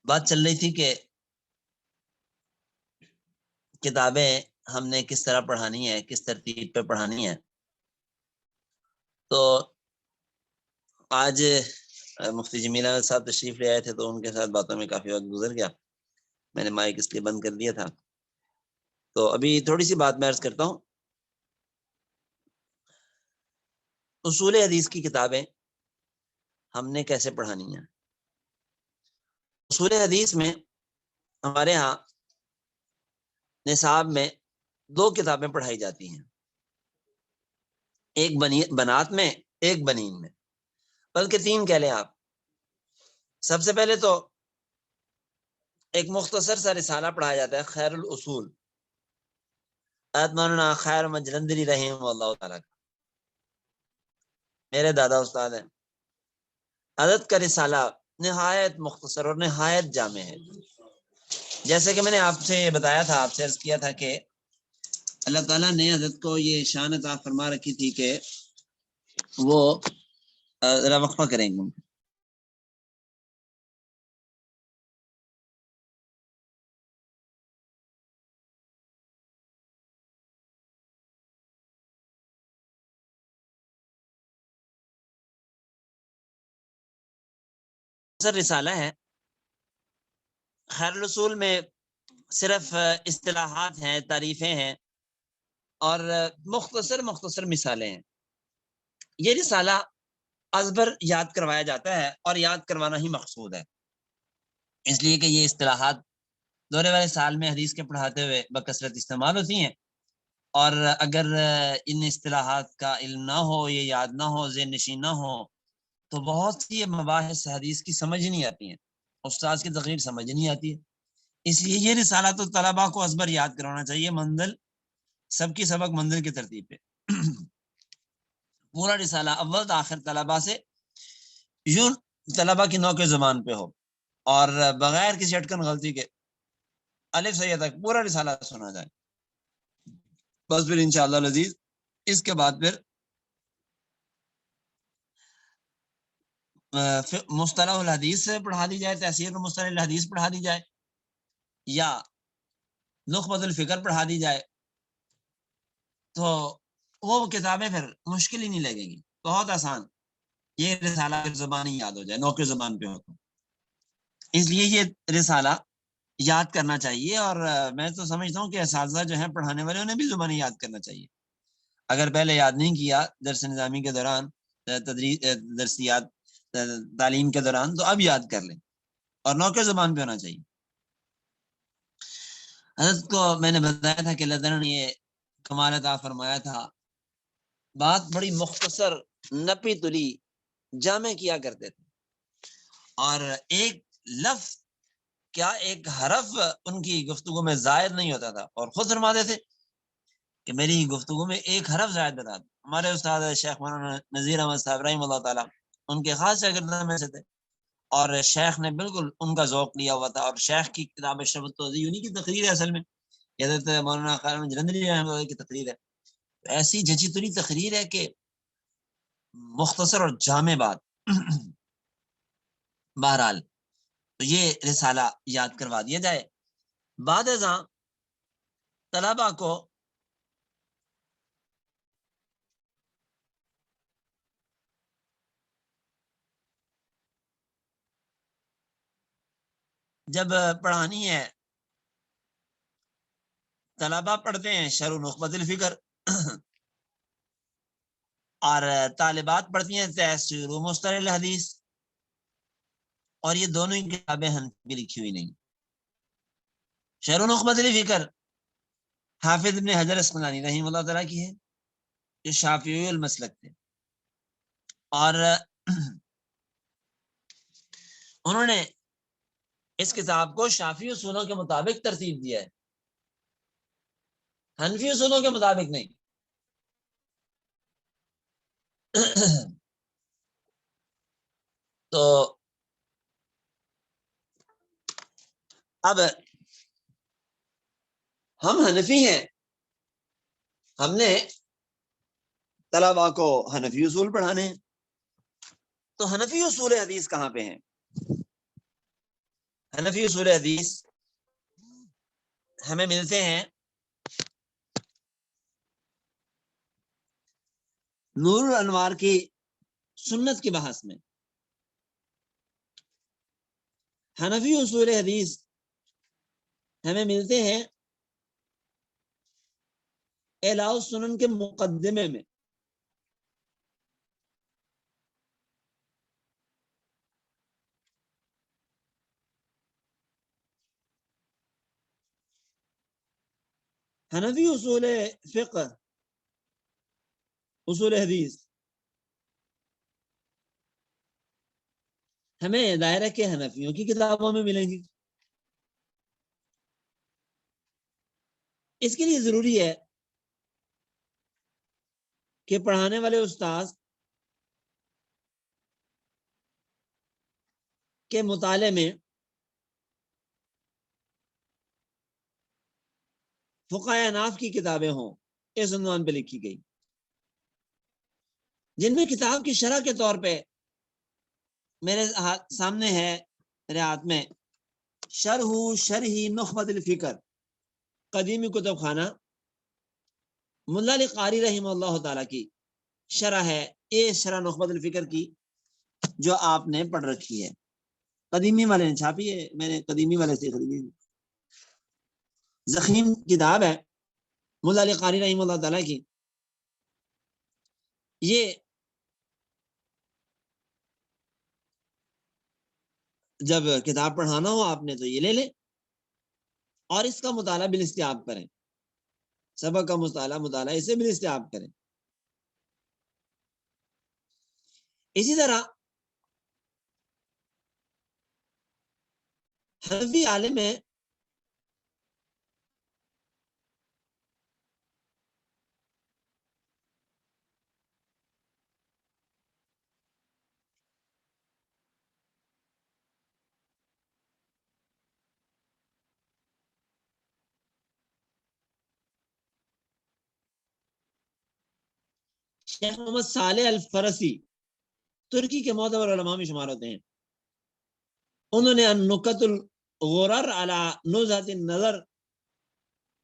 بات چل رہی تھی کہ کتابیں ہم نے کس طرح پڑھانی ہے، کس ترتیب پہ پڑھانی ہے. تو آج مفتی جمیل احمد صاحب تشریف لے آئے تھے، تو ان کے ساتھ باتوں میں کافی وقت گزر گیا. میں نے مائک اس لیے بند کر دیا تھا. تو ابھی تھوڑی سی بات میں عرض کرتا ہوں. اصول حدیث کی کتابیں ہم نے کیسے پڑھانی ہیں؟ اصول حدیث میں ہمارے ہاں نصاب میں 2 کتابیں پڑھائی جاتی ہیں، ایک بنات میں، ایک بنین میں، بلکہ 3 کہہ لیں آپ. سب سے پہلے تو ایک مختصر سا رسالہ پڑھایا جاتا ہے، خیر الاصول، مولانا خیر مجلندری رحمہ اللہ تعالیٰ کا، میرے دادا استاد ہیں. حضرت کا رسالہ نہایت مختصر اور نہایت جامع ہے. جیسے کہ میں نے آپ سے بتایا تھا، آپ سے عرض کیا تھا کہ اللہ تعالیٰ نے حضرت کو یہ شان عطا فرما رکھی تھی کہ وہ ذرا وقفہ کریں گے. رسالہ ہے خیر رسول میں، صرف اصطلاحات ہیں، تعریفیں ہیں اور مختصر مثالیں ہیں. یہ رسالہ ازبر یاد کروایا جاتا ہے اور یاد کروانا ہی مقصود ہے، اس لیے کہ یہ اصطلاحات دورے والے سال میں حدیث کے پڑھاتے ہوئے بکثرت استعمال ہوتی ہیں، اور اگر ان اصطلاحات کا علم نہ ہو، یہ یاد نہ ہو، ذہن نشین نہ ہو، تو بہت سی مباحث حدیث کی سمجھ نہیں آتی ہیں، استاد کی تقریر سمجھ نہیں آتی ہے. اس لیے یہ رسالہ تو طلباء کو ازبر یاد کروانا چاہیے، منزل سب کی سبق منزل کی ترتیب پہ. پورا رسالہ اول تا آخر طلباء سے یوں طلباء کی نوک زبان پہ ہو، اور بغیر کسی اٹکن غلطی کے الف سے یہ تک پورا رسالہ سنا جائے. بس پھر انشاءاللہ العزیز اس کے بعد پھر مصطلح الحدیث سے پڑھا دی جائے، تحصیل مصطلح الحدیث پڑھا دی جائے، یا نخبۃ الفکر پڑھا دی جائے. تو وہ کتابیں پھر مشکل ہی نہیں لگے گی، بہت آسان. یہ رسالہ زبان ہی یاد ہو جائے، نوکے زبان پہ ہو. اس لیے یہ رسالہ یاد کرنا چاہیے، اور میں تو سمجھتا ہوں کہ اساتذہ جو ہیں پڑھانے والے، انہیں بھی زبانی یاد کرنا چاہیے. اگر پہلے یاد نہیں کیا درس نظامی کے دوران، درسیات تعلیم کے دوران، تو اب یاد کر لیں، اور نوکے زبان پہ ہونا چاہیے. حضرت کو میں نے بتایا تھا کہ اللہ تعالیٰ نے یہ کمال عطا فرمایا تھا، بات بڑی مختصر، نپی تلی، جامع کیا کرتے تھے، اور ایک لفظ کیا ایک حرف ان کی گفتگو میں زائد نہیں ہوتا تھا، اور خود فرماتے تھے کہ میری گفتگو میں ایک حرف زائد بتا دو. ہمارے استاد شیخ مولانا نذیر احمد صاحب رحمہ اللہ تعالیٰ ان کے خاص شاگردوں میں سے تھے، اور شیخ نے بالکل ان کا ذوق لیا ہوا تھا. اور شیخ کی کتاب اشرف التوضیح انہی کی تقریر ہے، اصل میں حضرت مولانا خیر جلندری رحمہ اللہ کی تقریر ہے. ایسی جچی تلی تقریر ہے کہ مختصر اور جامع بات. بہرحال تو یہ رسالہ یاد کروا دیا جائے. بعد ازاں طلباء کو جب پڑھانی ہے، طلباء پڑھتے ہیں شرح نخبۃ الفکر، اور طالبات پڑھتی ہیں تحصیل مصطلح الحدیث، اور یہ دونوں ہی کتابیں حنفی لکھی ہوئی نہیں. شرح نخبۃ الفکر حافظ ابن حجر اسقلانی رحمہ اللہ تعالیٰ کی ہے، جو شافعی المسلک تھے، اور انہوں نے اس کتاب کو شافعی اصولوں کے مطابق ترتیب دیا ہے، حنفی اصولوں کے مطابق نہیں. تو اب ہم حنفی ہیں، ہم نے طلباء کو حنفی اصول پڑھانے ہیں، تو حنفی اصول حدیث کہاں پہ ہیں؟ حنفی اصول حدیث ہمیں ملتے ہیں نور الانوار کی سنت کی بحث میں. حنفی اصول حدیث ہمیں ملتے ہیں اعلاء السنن کے مقدمے میں. حنفی اصول فقہ اصول حدیث ہمیں دائرہ کے حنفیوں کی کتابوں میں ملیں گی. اس کے لیے ضروری ہے کہ پڑھانے والے استاذ کے مطالعے میں فقہائے اناف کی کتابیں ہوں اس عنوان پہ لکھی گئی، جن میں کتاب کی شرح کے طور پہ میرے سامنے ہے میرے ہاتھ میں شرح نخبۃ الفکر قدیمی کتب خانہ ملا علی قاری رحمہ اللہ تعالیٰ کی شرح ہے. یہ شرح نخبۃ الفکر کی جو آپ نے پڑھ رکھی ہے، قدیمی والے نے چھاپی ہے، میں نے قدیمی والے سے خریدی. زخیم کتاب ہے ملا علی قاری رحمہ اللہ تعالیٰ کی. یہ جب کتاب پڑھانا ہو آپ نے تو یہ لے لیں اور اس کا مطالعہ بالاستیاب کریں، سبق کا مطالعہ اسے بالاستیاب کریں. اسی طرح حنفی عالم ہے شیخ محمد صالح الفرسی، ترکی کے معتبر علماء میں شمار ہوتے ہیں. انہوں نے نکت الغرر علی نزہۃ النظر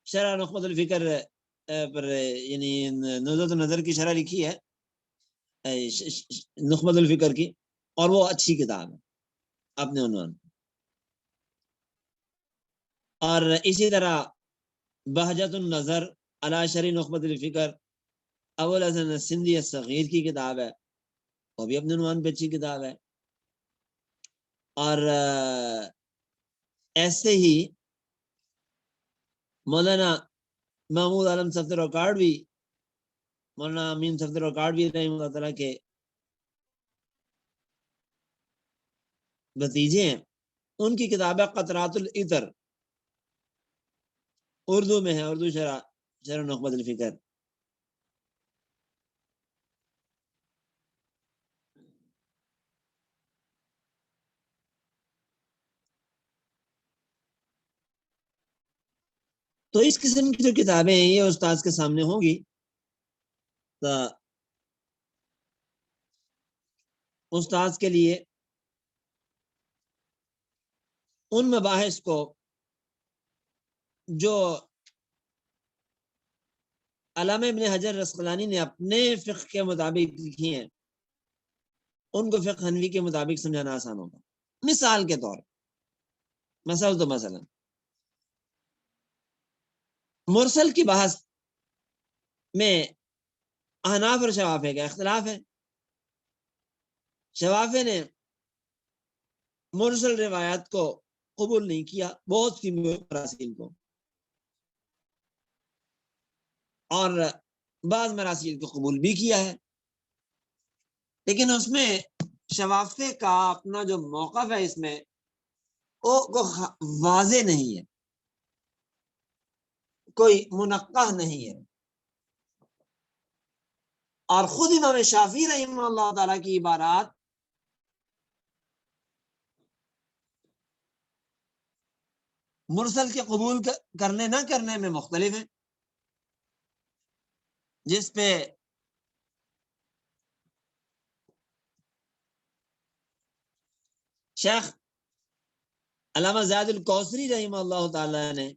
شرح نخبۃ الفکر پر یعنی نزہۃ النظر کی شرح لکھی ہے نخبۃ الفکر کی، اور وہ اچھی کتاب ہے اپنے عنوان. اور اسی طرح بہجت النظر علی شرح نخبۃ الفکر ابو الحسن السندھی الصغیر کی کتاب ہے، وہ بھی اپنے عنوان پہ اچھی کتاب ہے. اور ایسے ہی مولانا محمود عالم صفدر اوکاڑوی، مولانا امین صفدر اوکاڑوی رحمہ اللہ تعالیٰ کے بھتیجے ہیں، ان کی کتاب ہے قطرات العطر، اردو میں ہے، اردو شرح نخبۃ الفکر. تو اس قسم کی جو کتابیں ہیں یہ استاذ کے سامنے ہوں گی تو استاذ کے لیے ان مباحث کو جو علامہ ابن حجر عسقلانی نے اپنے فقہ کے مطابق لکھی ہیں ان کو فقہ حنفی کے مطابق سمجھانا آسان ہوگا. مثال کے طور مثلا مرسل کی بحث میں احناف اور شوافے کا اختلاف ہے. شوافے نے مرسل روایات کو قبول نہیں کیا، بہت سی مراسیل کو، اور بعض مراسیل کو قبول بھی کیا ہے. لیکن اس میں شوافے کا اپنا جو موقف ہے اس میں وہ واضح نہیں ہے، کوئی منقح نہیں ہے. اور خود امام شافعی رحمہ اللہ تعالیٰ کی عبارات مرسل کے قبول کرنے نہ کرنے میں مختلف ہیں، جس پہ شیخ علامہ زاہد الکوثری رحمہ اللہ تعالی نے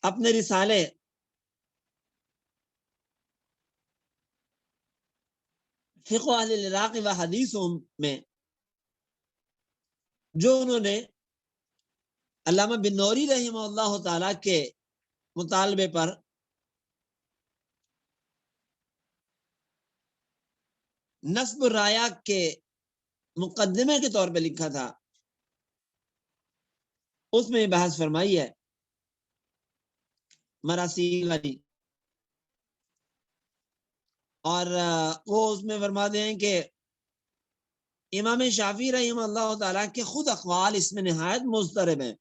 اپنے رسالے فقہ اہل العراق و حدیثوں میں جو انہوں نے علامہ بن نوری رحمہ اللہ تعالی کے مطالبے پر نصب الرایا کے مقدمے کے طور پہ لکھا تھا، اس میں بحث فرمائی ہے مراسیل والی، اور وہ اس میں فرماتے ہیں کہ امام شافعی رحمہ اللہ تعالیٰ کے خود اقوال اس میں نہایت مضطرب ہیں۔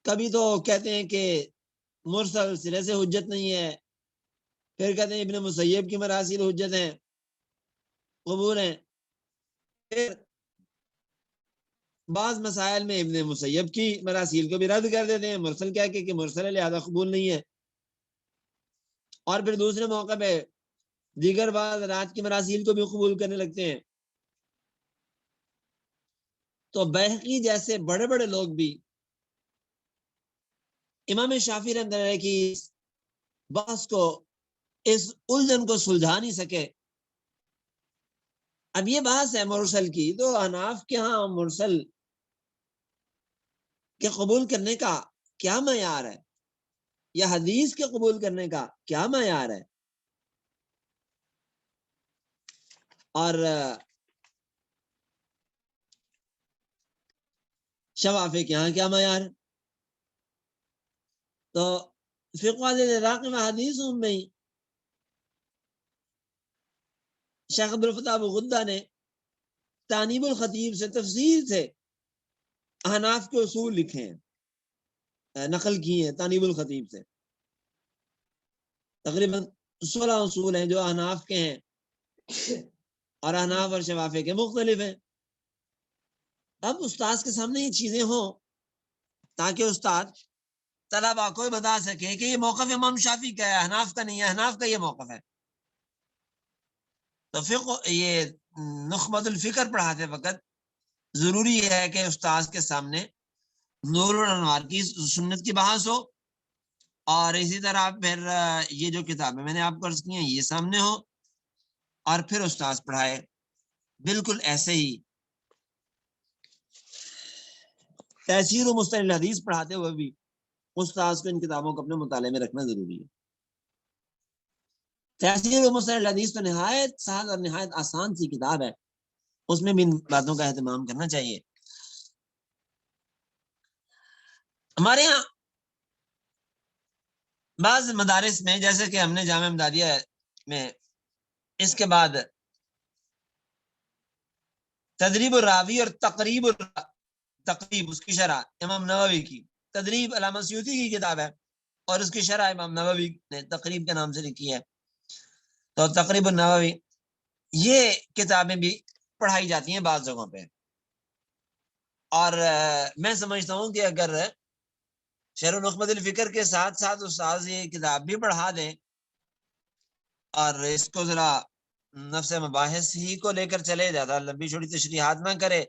کبھی تو کہتے ہیں کہ مرسل سرے سے حجت نہیں ہے، پھر کہتے ہیں ابن مسیب کی مراسیل حجت ہیں، قبول ہیں، پھر بعض مسائل میں ابن مسیب کی مراسیل کو بھی رد کر دیتے ہیں، مرسل کیا کہ مرسل لہذا قبول نہیں ہے، اور پھر دوسرے موقع پہ دیگر بعض رات کی مراسیل کو بھی قبول کرنے لگتے ہیں۔ تو بیہقی جیسے بڑے بڑے لوگ بھی امام شافعی رحمۃ اللہ کی بحث کو، اس الجھن کو سلجھا نہیں سکے۔ اب یہ بحث ہے مرسل کی، تو حناف کے ہاں مرسل کے قبول کرنے کا کیا معیار ہے، یا حدیث کے قبول کرنے کا کیا معیار ہے، اور شوافی کے ہاں کیا معیار ہے؟ تو فقہ العراق میں حدیثوں میں شیخ عبدالفتاح ابو غدہ نے تانیب الخطیب سے تفصیل سے احناف کے اصول لکھے ہیں، نقل کی ہیں تانیب الخطیب سے، تقریباً 16 اصول ہیں جو احناف کے ہیں، اور احناف اور شوافی کے مختلف ہیں۔ اب استاذ کے سامنے یہ چیزیں ہوں تاکہ استاد طلباء کو بتا سکے کہ یہ موقف امام شافعی کا ہے، احناف کا نہیں ہے، احناف کا یہ موقف ہے۔ تو فقہ یہ نخبۃ الفکر پڑھاتے وقت ضروری ہے کہ استاذ کے سامنے نور الانوار کی سنت کی بحث ہو، اور اسی طرح پھر یہ جو کتابیں میں نے آپ کو عرض کی ہیں یہ سامنے ہو، اور پھر استاذ پڑھائے۔ بالکل ایسے ہی تفسیر و مصطلح الحدیث پڑھاتے ہوئے بھی استاذ کو ان کتابوں کو اپنے مطالعے میں رکھنا ضروری ہے۔ تفسیر و مصطلح الحدیث تو نہایت سہل اور نہایت آسان سی کتاب ہے، اس میں بھی ان باتوں کا اہتمام کرنا چاہیے۔ ہمارے ہاں بعض مدارس میں، جیسے کہ ہم نے جامعہ امدادیہ میں اس کے بعد تدریب الراوی اور تقریب اس کی شرح امام نووی کی، تدریب علامہ سیوطی کی کتاب ہے، اور اس کی شرح امام نووی نے تقریب کے نام سے لکھی ہے، تو تقریب النووی، یہ کتابیں بھی پڑھائی جاتی ہیں بعض جگہوں پہ۔ اور میں سمجھتا ہوں کہ اگر شرح نخبۃ الفکر کے ساتھ ساتھ استاذ یہ کتاب بھی پڑھا دیں اور اس کو ذرا نفس مباحث ہی کو لے کر چلے، زیادہ لمبی چھوٹی تشریحات نہ کرے،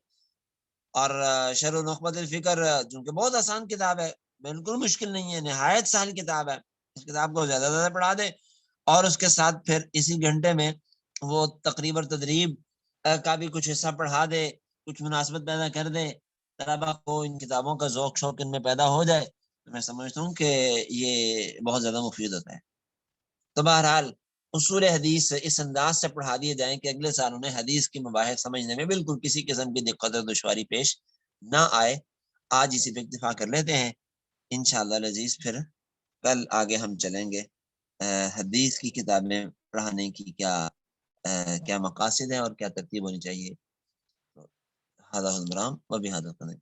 اور شرح نخبۃ الفکر چونکہ بہت آسان کتاب ہے، بالکل مشکل نہیں ہے، نہایت سہل کتاب ہے، اس کتاب کو زیادہ زیادہ پڑھا دے، اور اس کے ساتھ پھر اسی گھنٹے میں وہ تقریب اور تدریب کا بھی کچھ حصہ پڑھا دے، کچھ مناسبت پیدا کر دے، طلبا کو ان کتابوں کا ذوق شوق ان میں پیدا ہو جائے، تو میں سمجھتا ہوں کہ یہ بہت زیادہ مفید ہوتا ہے۔ تو بہرحال اصول حدیث اس انداز سے پڑھا دیے جائیں کہ اگلے سال انہیں حدیث کی مباحث سمجھنے میں بالکل کسی قسم کی دقت اور دشواری پیش نہ آئے۔ آج اسی پہ اکتفا کر لیتے ہیں، انشاءاللہ العزیز پھر کل آگے ہم چلیں گے حدیث کی کتابیں پڑھانے کی کیا مقاصد ہیں اور کیا ترتیب ہونی چاہیے۔ هذا هو المرام وبهذا القدر۔